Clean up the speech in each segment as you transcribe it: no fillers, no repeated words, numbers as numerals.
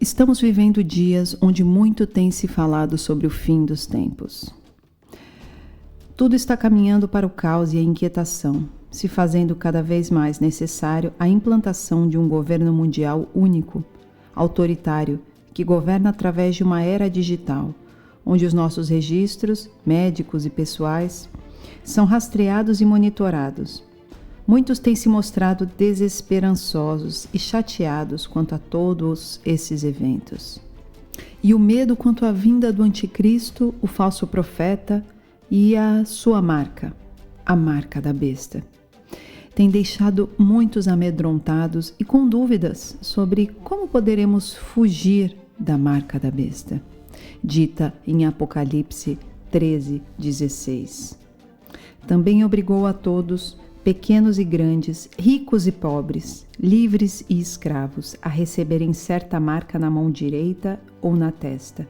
Estamos vivendo dias onde muito tem se falado sobre o fim dos tempos. Tudo está caminhando para o caos e a inquietação, se fazendo cada vez mais necessário a implantação de um governo mundial único, autoritário, que governa através de uma era digital, onde os nossos registros, médicos e pessoais, são rastreados e monitorados. Muitos têm se mostrado desesperançosos e chateados quanto a todos esses eventos. E o medo quanto à vinda do anticristo, o falso profeta e a sua marca, a marca da besta, tem deixado muitos amedrontados e com dúvidas sobre como poderemos fugir da marca da besta, dita em Apocalipse 13:16. Também obrigou a todos, pequenos e grandes, ricos e pobres, livres e escravos, a receberem certa marca na mão direita ou na testa,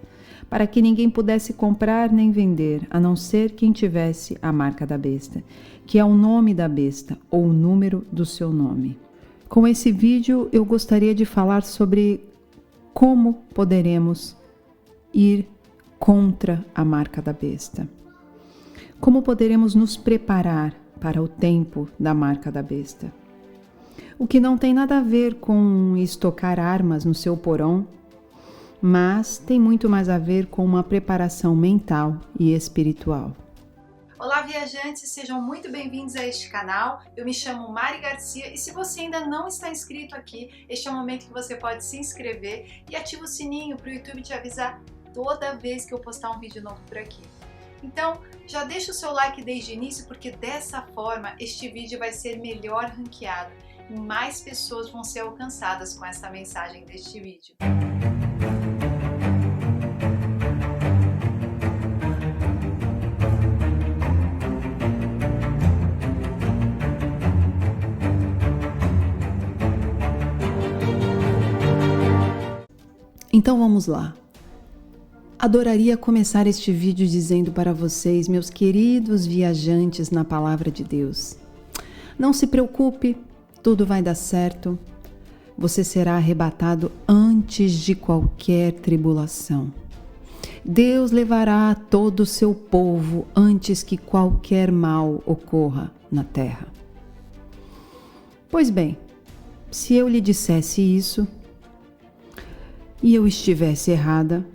para que ninguém pudesse comprar nem vender, a não ser quem tivesse a marca da besta, que é o nome da besta ou o número do seu nome. Com esse vídeo eu gostaria de falar sobre como poderemos ir contra a marca da besta. Como poderemos nos preparar para o tempo da marca da besta. O que não tem nada a ver com estocar armas no seu porão, mas tem muito mais a ver com uma preparação mental e espiritual. Olá, viajantes, sejam muito bem-vindos a este canal. Eu me chamo Mari Garcia e se você ainda não está inscrito aqui, este é o momento que você pode se inscrever e ativa o sininho para o YouTube te avisar toda vez que eu postar um vídeo novo por aqui. Então, já deixa o seu like desde o início, porque dessa forma este vídeo vai ser melhor ranqueado e mais pessoas vão ser alcançadas com essa mensagem deste vídeo. Então vamos lá. Adoraria começar este vídeo dizendo para vocês, meus queridos viajantes na Palavra de Deus, não se preocupe, tudo vai dar certo. Você será arrebatado antes de qualquer tribulação. Deus levará todo o seu povo antes que qualquer mal ocorra na terra. Pois bem, se eu lhe dissesse isso e eu estivesse errada,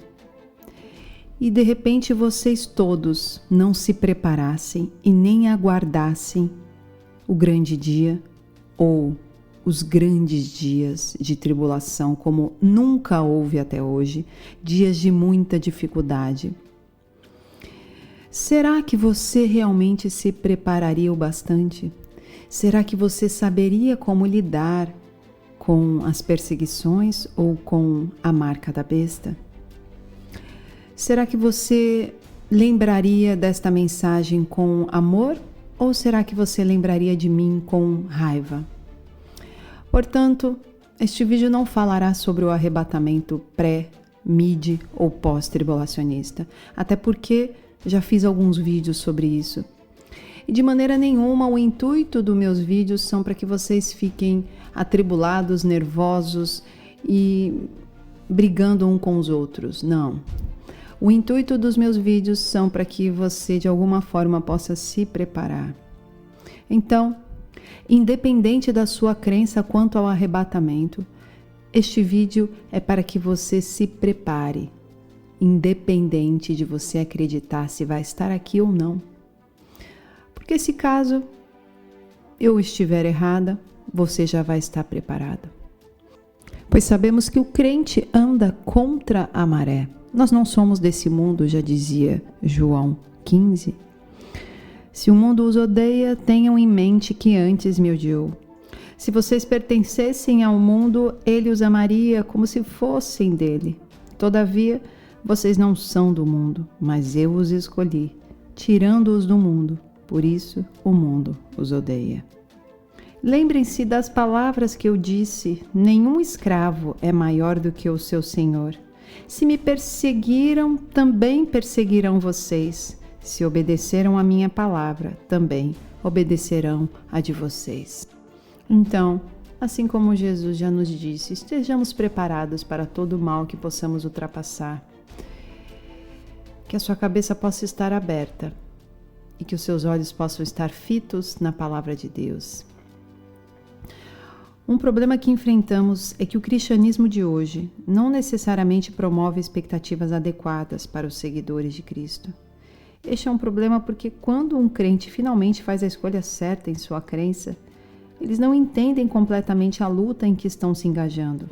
e de repente vocês todos não se preparassem e nem aguardassem o grande dia ou os grandes dias de tribulação, como nunca houve até hoje, dias de muita dificuldade. Será que você realmente se prepararia o bastante? Será que você saberia como lidar com as perseguições ou com a marca da besta? Será que você lembraria desta mensagem com amor ou será que você lembraria de mim com raiva? Portanto, este vídeo não falará sobre o arrebatamento pré, mid ou pós-tribulacionista, até porque já fiz alguns vídeos sobre isso. E de maneira nenhuma o intuito dos meus vídeos são para que vocês fiquem atribulados, nervosos e brigando um com os outros, não. O intuito dos meus vídeos são para que você de alguma forma possa se preparar. Então, independente da sua crença quanto ao arrebatamento, este vídeo é para que você se prepare, independente de você acreditar se vai estar aqui ou não. Porque se caso eu estiver errada, você já vai estar preparado. Pois sabemos que o crente anda contra a maré. Nós não somos desse mundo, já dizia João 15. Se o mundo os odeia, tenham em mente que antes me odiou. Se vocês pertencessem ao mundo, ele os amaria como se fossem dele. Todavia, vocês não são do mundo, mas eu os escolhi, tirando-os do mundo. Por isso, o mundo os odeia. Lembrem-se das palavras que eu disse: nenhum escravo é maior do que o seu senhor. Se me perseguiram, também perseguirão vocês. Se obedeceram a minha palavra, também obedecerão a de vocês. Então, Assim como Jesus já nos disse, estejamos preparados para todo o mal que possamos ultrapassar. Que a sua cabeça possa estar aberta e que os seus olhos possam estar fitos na palavra de Deus. Um problema que enfrentamos é que o cristianismo de hoje não necessariamente promove expectativas adequadas para os seguidores de Cristo. Este é um problema porque quando um crente finalmente faz a escolha certa em sua crença, eles não entendem completamente a luta em que estão se engajando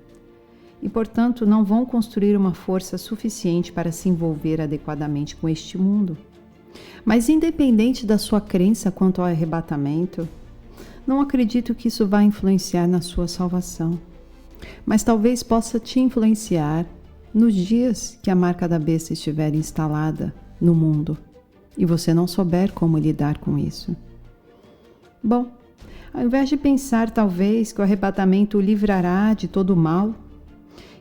e, portanto, não vão construir uma força suficiente para se envolver adequadamente com este mundo. Mas independente da sua crença quanto ao arrebatamento, não acredito que isso vá influenciar na sua salvação, mas talvez possa te influenciar nos dias que a marca da besta estiver instalada no mundo e você não souber como lidar com isso. Bom, ao invés de pensar talvez que o arrebatamento o livrará de todo o mal,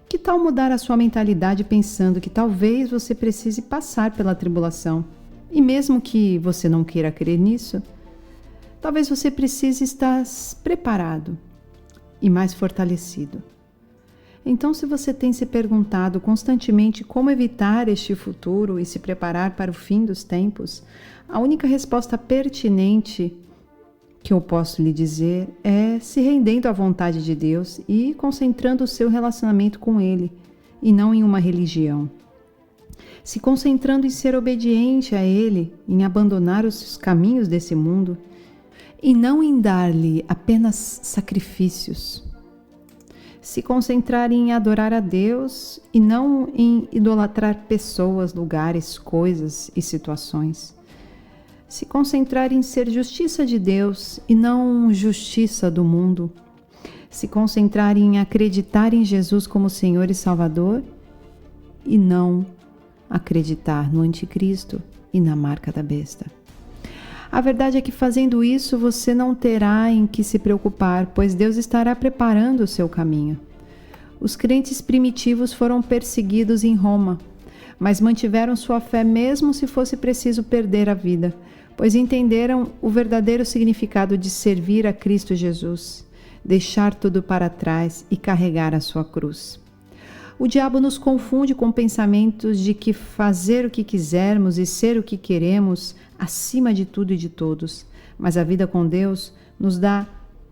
que tal mudar a sua mentalidade pensando que talvez você precise passar pela tribulação e mesmo que você não queira crer nisso, talvez você precise estar preparado e mais fortalecido. Então, se você tem se perguntado constantemente como evitar este futuro e se preparar para o fim dos tempos, a única resposta pertinente que eu posso lhe dizer é se rendendo à vontade de Deus e concentrando o seu relacionamento com Ele, e não em uma religião. Se concentrando em ser obediente a Ele, em abandonar os caminhos desse mundo, e não em dar-lhe apenas sacrifícios. Se concentrar em adorar a Deus e não em idolatrar pessoas, lugares, coisas e situações. Se concentrar em ser justiça de Deus e não justiça do mundo. Se concentrar em acreditar em Jesus como Senhor e Salvador e não acreditar no anticristo e na marca da besta. A verdade é que fazendo isso você não terá em que se preocupar, pois Deus estará preparando o seu caminho. Os crentes primitivos foram perseguidos em Roma, mas mantiveram sua fé mesmo se fosse preciso perder a vida, pois entenderam o verdadeiro significado de servir a Cristo Jesus, deixar tudo para trás e carregar a sua cruz. O diabo nos confunde com pensamentos de que fazer o que quisermos e ser o que queremos acima de tudo e de todos, mas a vida com Deus nos dá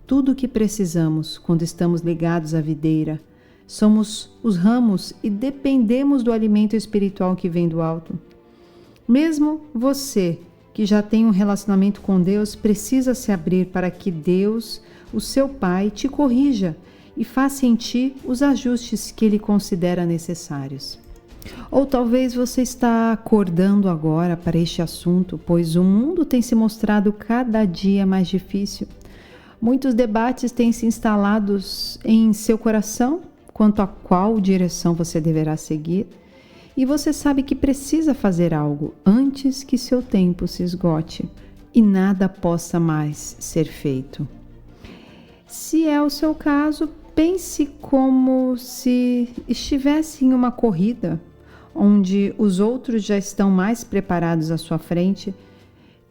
tudo o que precisamos quando estamos ligados à videira. Somos os ramos e dependemos do alimento espiritual que vem do alto. Mesmo você que já tem um relacionamento com Deus precisa se abrir para que Deus, o seu Pai, te corrija e faça em ti os ajustes que Ele considera necessários. Ou talvez você está acordando agora para este assunto, pois o mundo tem se mostrado cada dia mais difícil. Muitos debates têm se instalado em seu coração quanto a qual direção você deverá seguir, e você sabe que precisa fazer algo antes que seu tempo se esgote e nada possa mais ser feito. Se é o seu caso, pense como se estivesse em uma corrida, onde os outros já estão mais preparados à sua frente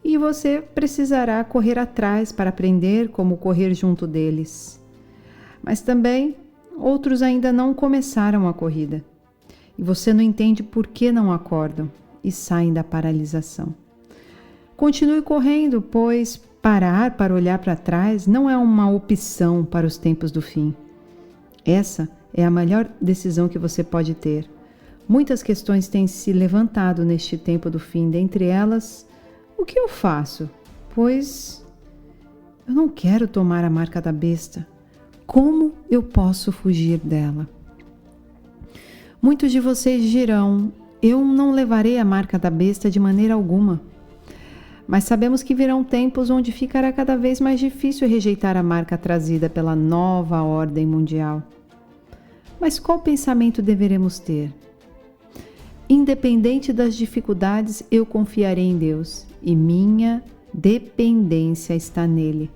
e você precisará correr atrás para aprender como correr junto deles. Mas também outros ainda não começaram a corrida e você não entende por que não acordam e saem da paralisação. Continue correndo, pois parar para olhar para trás não é uma opção para os tempos do fim. Essa é a melhor decisão que você pode ter. Muitas questões têm se levantado neste tempo do fim, dentre elas, o que eu faço? Pois eu não quero tomar a marca da besta. Como eu posso fugir dela? Muitos de vocês dirão, eu não levarei a marca da besta de maneira alguma. Mas sabemos que virão tempos onde ficará cada vez mais difícil rejeitar a marca trazida pela nova ordem mundial. Mas qual pensamento deveremos ter? Independente das dificuldades, eu confiarei em Deus e minha dependência está nele.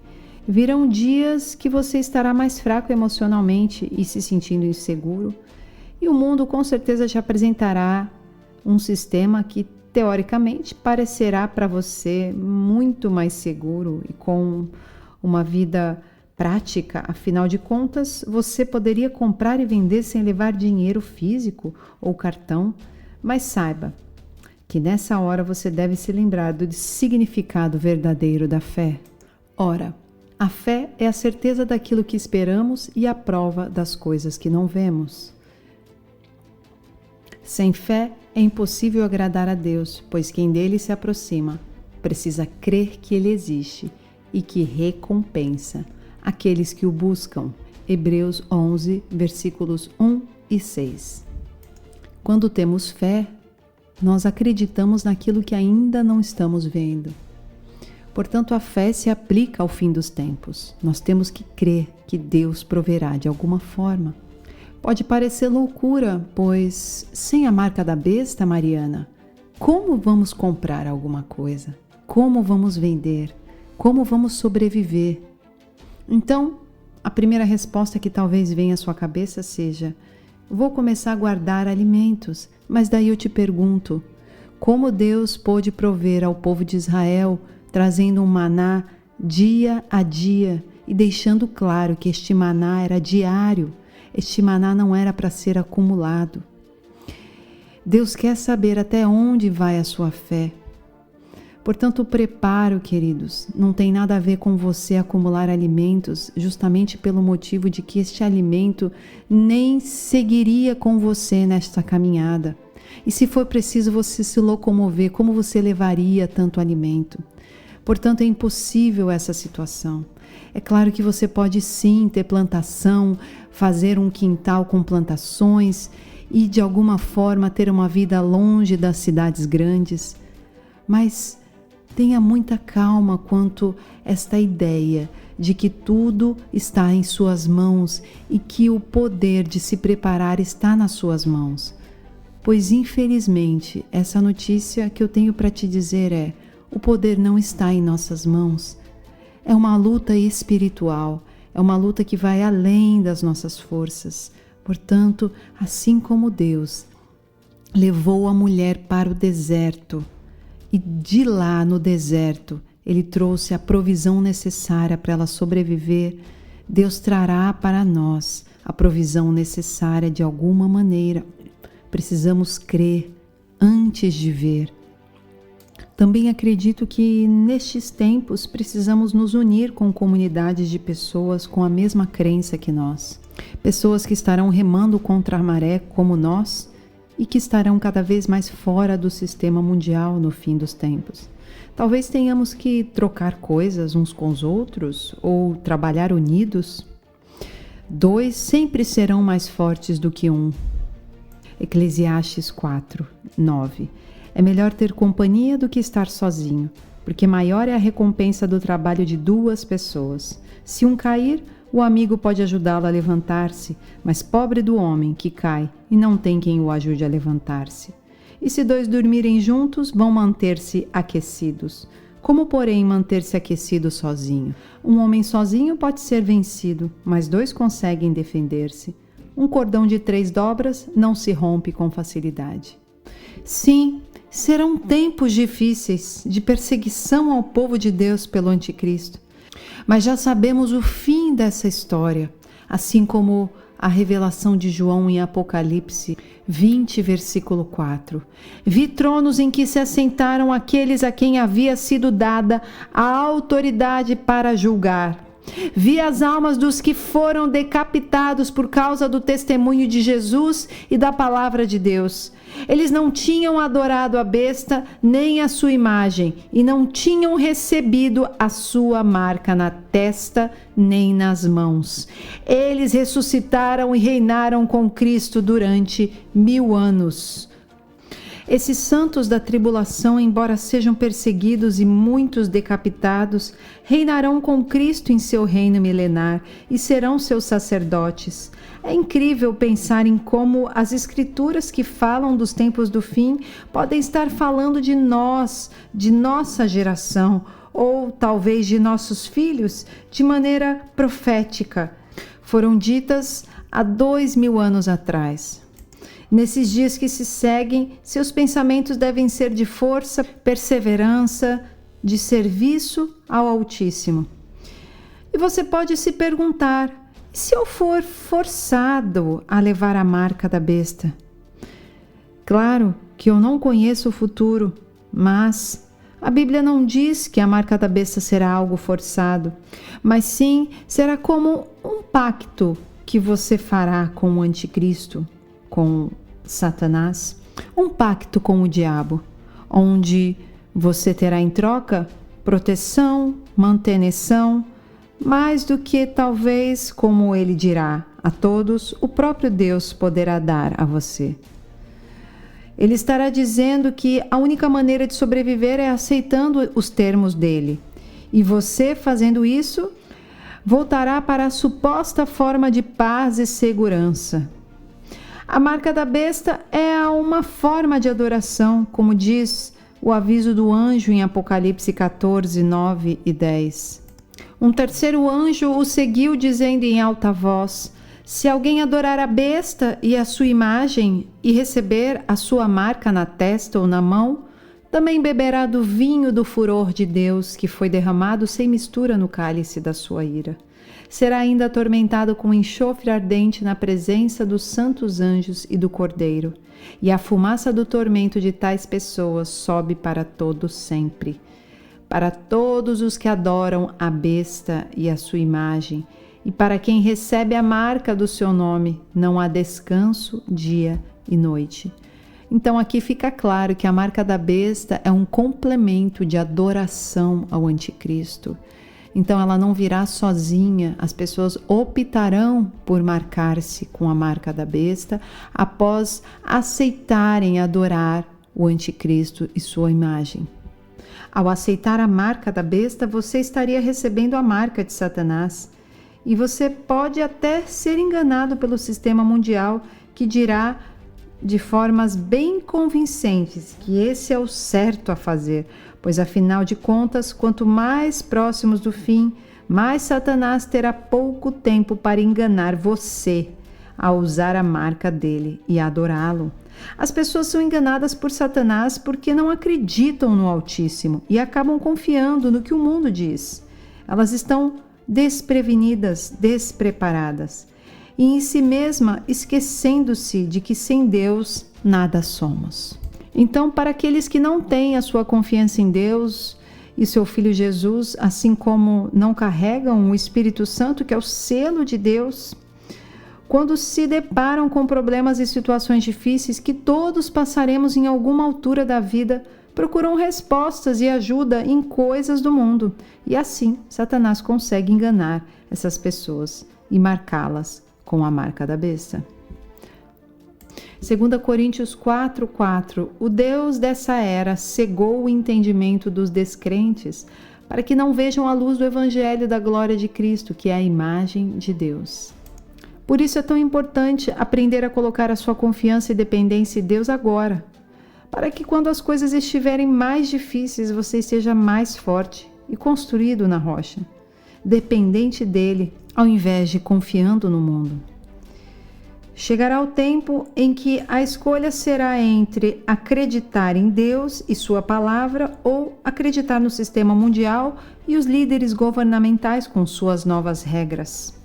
Virão dias que você estará mais fraco emocionalmente e se sentindo inseguro, e o mundo com certeza te apresentará um sistema que teoricamente parecerá para você muito mais seguro e com uma vida prática, afinal de contas, você poderia comprar e vender sem levar dinheiro físico ou cartão, mas saiba que nessa hora você deve se lembrar do significado verdadeiro da fé. Ora, a fé é a certeza daquilo que esperamos e a prova das coisas que não vemos. Sem fé é impossível agradar a Deus, pois quem dele se aproxima precisa crer que ele existe e que recompensa aqueles que o buscam. Hebreus 11, versículos 1 e 6. Quando temos fé, nós acreditamos naquilo que ainda não estamos vendo. Portanto, a fé se aplica ao fim dos tempos. Nós temos que crer que Deus proverá de alguma forma. Pode parecer loucura, pois sem a marca da besta, Mariana, como vamos comprar alguma coisa? Como vamos vender? Como vamos sobreviver? Então, a primeira resposta que talvez venha à sua cabeça seja: vou começar a guardar alimentos. Mas daí eu te pergunto, como Deus pôde prover ao povo de Israel, trazendo um maná dia a dia e deixando claro que este maná era diário, este maná não era para ser acumulado. Deus quer saber até onde vai a sua fé. Portanto, o preparo, queridos, não tem nada a ver com você acumular alimentos, justamente pelo motivo de que este alimento nem seguiria com você nesta caminhada. E se for preciso você se locomover, como você levaria tanto alimento? Portanto, é impossível essa situação. É claro que você pode sim ter plantação, fazer um quintal com plantações e de alguma forma ter uma vida longe das cidades grandes, mas tenha muita calma quanto esta ideia de que tudo está em suas mãos e que o poder de se preparar está nas suas mãos. Pois, infelizmente, essa notícia que eu tenho para te dizer é: o poder não está em nossas mãos. É uma luta espiritual, é uma luta que vai além das nossas forças. Portanto, assim como Deus levou a mulher para o deserto, e de lá no deserto Ele trouxe a provisão necessária para ela sobreviver, Deus trará para nós a provisão necessária de alguma maneira. Precisamos crer antes de ver. Também acredito que nestes tempos precisamos nos unir com comunidades de pessoas com a mesma crença que nós. Pessoas que estarão remando contra a maré como nós e que estarão cada vez mais fora do sistema mundial no fim dos tempos. Talvez tenhamos que trocar coisas uns com os outros ou trabalhar unidos. 2 sempre serão mais fortes do que 1. Eclesiastes 4, 9. É melhor ter companhia do que estar sozinho, porque maior é a recompensa do trabalho de 2 pessoas. Se um cair, o amigo pode ajudá-lo a levantar-se, mas pobre do homem que cai e não tem quem o ajude a levantar-se. E se 2 dormirem juntos, vão manter-se aquecidos. Como, porém, manter-se aquecido sozinho? Um homem sozinho pode ser vencido, mas 2 conseguem defender-se. Um cordão de 3 dobras não se rompe com facilidade. Sim, serão tempos difíceis de perseguição ao povo de Deus pelo anticristo. Mas já sabemos o fim dessa história, assim como a revelação de João em Apocalipse 20, versículo 4. Vi tronos em que se assentaram aqueles a quem havia sido dada a autoridade para julgar. Vi as almas dos que foram decapitados por causa do testemunho de Jesus e da palavra de Deus. Eles não tinham adorado a besta nem a sua imagem e não tinham recebido a sua marca na testa nem nas mãos. Eles ressuscitaram e reinaram com Cristo durante 1000 anos. Esses santos da tribulação, embora sejam perseguidos e muitos decapitados, reinarão com Cristo em seu reino milenar e serão seus sacerdotes. É incrível pensar em como as escrituras que falam dos tempos do fim podem estar falando de nós, de nossa geração, ou talvez de nossos filhos, de maneira profética. Foram ditas há 2000 anos atrás. Nesses dias que se seguem, seus pensamentos devem ser de força, perseverança, de serviço ao Altíssimo. E você pode se perguntar: e se eu for forçado a levar a marca da besta? Claro que eu não conheço o futuro, mas a Bíblia não diz que a marca da besta será algo forçado, mas sim será como um pacto que você fará com o anticristo, com Satanás, um pacto com o diabo, onde você terá em troca proteção, manutenção, mais do que talvez, como ele dirá a todos, o próprio Deus poderá dar a você. Ele estará dizendo que a única maneira de sobreviver é aceitando os termos dele. E você, fazendo isso, voltará para a suposta forma de paz e segurança. A marca da besta é uma forma de adoração, como diz o aviso do anjo em Apocalipse 14, 9 e 10. Um terceiro anjo o seguiu, dizendo em alta voz: se alguém adorar a besta e a sua imagem e receber a sua marca na testa ou na mão, também beberá do vinho do furor de Deus, que foi derramado sem mistura no cálice da sua ira. Será ainda atormentado com enxofre ardente na presença dos santos anjos e do Cordeiro, e a fumaça do tormento de tais pessoas sobe para todo sempre. Para todos os que adoram a besta e a sua imagem, e para quem recebe a marca do seu nome, não há descanso dia e noite. Então aqui fica claro que a marca da besta é um complemento de adoração ao anticristo. Então ela não virá sozinha, as pessoas optarão por marcar-se com a marca da besta após aceitarem adorar o anticristo e sua imagem. Ao aceitar a marca da besta, você estaria recebendo a marca de Satanás. E você pode até ser enganado pelo sistema mundial, que dirá de formas bem convincentes que esse é o certo a fazer, pois afinal de contas, quanto mais próximos do fim, mais Satanás terá pouco tempo para enganar você a usar a marca dele e adorá-lo. As pessoas são enganadas por Satanás porque não acreditam no Altíssimo e acabam confiando no que o mundo diz. Elas estão desprevenidas, despreparadas e em si mesma esquecendo-se de que sem Deus nada somos. Então, para aqueles que não têm a sua confiança em Deus e seu Filho Jesus, assim como não carregam o Espírito Santo, que é o selo de Deus, quando se deparam com problemas e situações difíceis que todos passaremos em alguma altura da vida, procuram respostas e ajuda em coisas do mundo. E assim, Satanás consegue enganar essas pessoas e marcá-las com a marca da besta. 2 Coríntios 4:4 O Deus dessa era cegou o entendimento dos descrentes para que não vejam a luz do Evangelho da glória de Cristo, que é a imagem de Deus. Por isso é tão importante aprender a colocar a sua confiança e dependência em Deus agora, para que quando as coisas estiverem mais difíceis, você esteja mais forte e construído na rocha, dependente dele, ao invés de confiando no mundo. Chegará o tempo em que a escolha será entre acreditar em Deus e sua palavra ou acreditar no sistema mundial e os líderes governamentais com suas novas regras.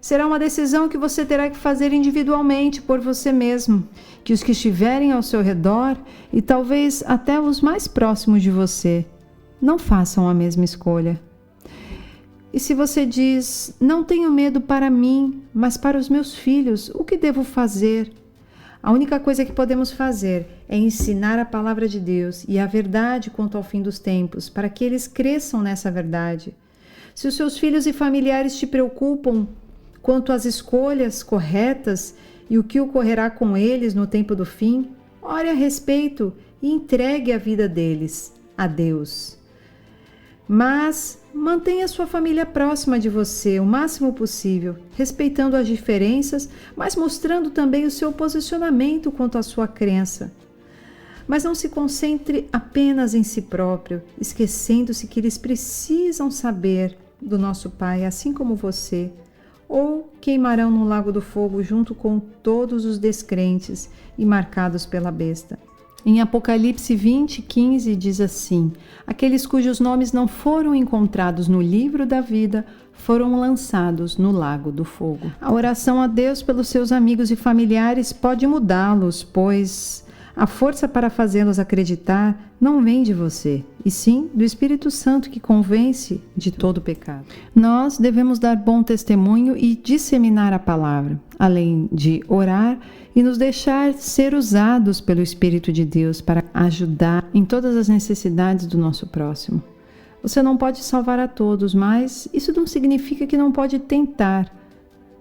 Será uma decisão que você terá que fazer individualmente por você mesmo, que os que estiverem ao seu redor e talvez até os mais próximos de você não façam a mesma escolha. E se você diz, não tenho medo para mim, mas para os meus filhos, o que devo fazer? A única coisa que podemos fazer é ensinar a palavra de Deus e a verdade quanto ao fim dos tempos, para que eles cresçam nessa verdade. Se os seus filhos e familiares te preocupam quanto às escolhas corretas e o que ocorrerá com eles no tempo do fim, ore a respeito e entregue a vida deles a Deus. Mas mantenha sua família próxima de você o máximo possível, respeitando as diferenças, mas mostrando também o seu posicionamento quanto à sua crença. Mas não se concentre apenas em si próprio, esquecendo-se que eles precisam saber do nosso Pai, assim como você, ou queimarão no lago do fogo junto com todos os descrentes e marcados pela besta. Em Apocalipse 20:15 diz assim: aqueles cujos nomes não foram encontrados no livro da vida foram lançados no lago do fogo. A oração a Deus pelos seus amigos e familiares pode mudá-los, pois a força para fazê-los acreditar não vem de você, e sim do Espírito Santo que convence de todo pecado. Nós devemos dar bom testemunho e disseminar a palavra, além de orar e nos deixar ser usados pelo Espírito de Deus para ajudar em todas as necessidades do nosso próximo. Você não pode salvar a todos, mas isso não significa que não pode tentar.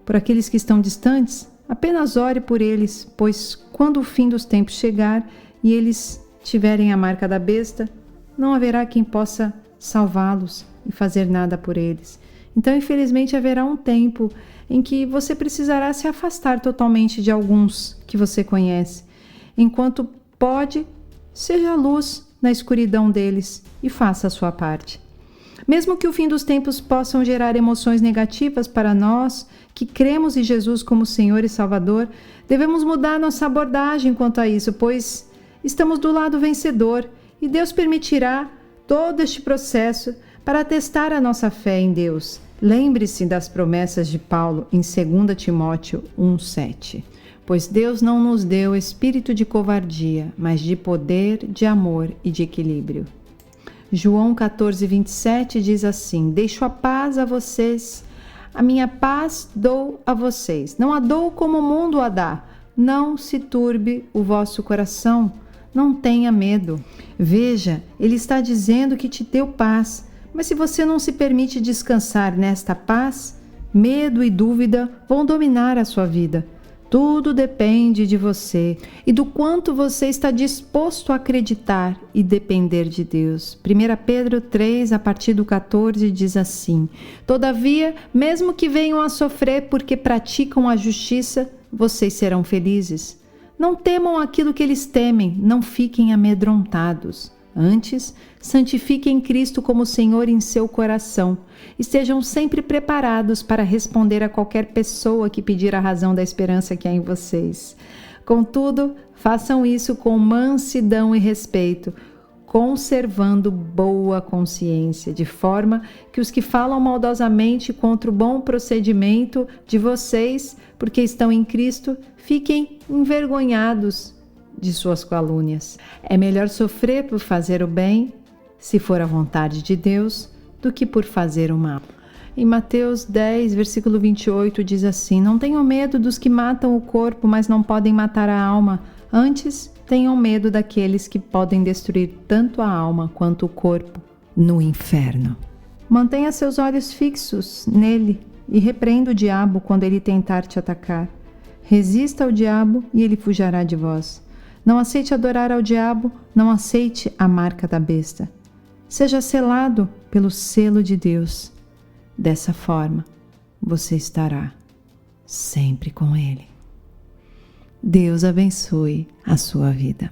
Por aqueles que estão distantes, apenas ore por eles, pois quando o fim dos tempos chegar e eles tiverem a marca da besta, não haverá quem possa salvá-los e fazer nada por eles. Então, infelizmente, haverá um tempo em que você precisará se afastar totalmente de alguns que você conhece. Enquanto pode, seja a luz na escuridão deles e faça a sua parte. Mesmo que o fim dos tempos possam gerar emoções negativas para nós, que cremos em Jesus como Senhor e Salvador, devemos mudar nossa abordagem quanto a isso, pois estamos do lado vencedor e Deus permitirá todo este processo para testar a nossa fé em Deus. Lembre-se das promessas de Paulo em 2 Timóteo 1:7. Pois Deus não nos deu espírito de covardia, mas de poder, de amor e de equilíbrio. João 14:27 diz assim: deixo a paz a vocês, a minha paz dou a vocês. Não a dou como o mundo a dá. Não se turbe o vosso coração, não tenha medo. Veja, ele está dizendo que te deu paz, mas se você não se permite descansar nesta paz, medo e dúvida vão dominar a sua vida. Tudo depende de você e do quanto você está disposto a acreditar e depender de Deus. 1 Pedro 3, a partir do 14, diz assim: todavia, mesmo que venham a sofrer porque praticam a justiça, vocês serão felizes. Não temam aquilo que eles temem, não fiquem amedrontados. Antes, santifiquem Cristo como Senhor em seu coração. Estejam sempre preparados para responder a qualquer pessoa que pedir a razão da esperança que há em vocês. Contudo, façam isso com mansidão e respeito, conservando boa consciência, de forma que os que falam maldosamente contra o bom procedimento de vocês, porque estão em Cristo, fiquem envergonhados de suas calúnias. É melhor sofrer por fazer o bem, se for a vontade de Deus, do que por fazer o mal. Em Mateus 10, versículo 28, diz assim: não tenham medo dos que matam o corpo, mas não podem matar a alma. Antes, tenham medo daqueles que podem destruir tanto a alma quanto o corpo no inferno. Mantenha seus olhos fixos nele e repreenda o diabo quando ele tentar te atacar. Resista ao diabo e ele fugirá de vós. Não aceite adorar ao diabo, não aceite a marca da besta. Seja selado pelo selo de Deus. Dessa forma, você estará sempre com Ele. Deus abençoe a sua vida.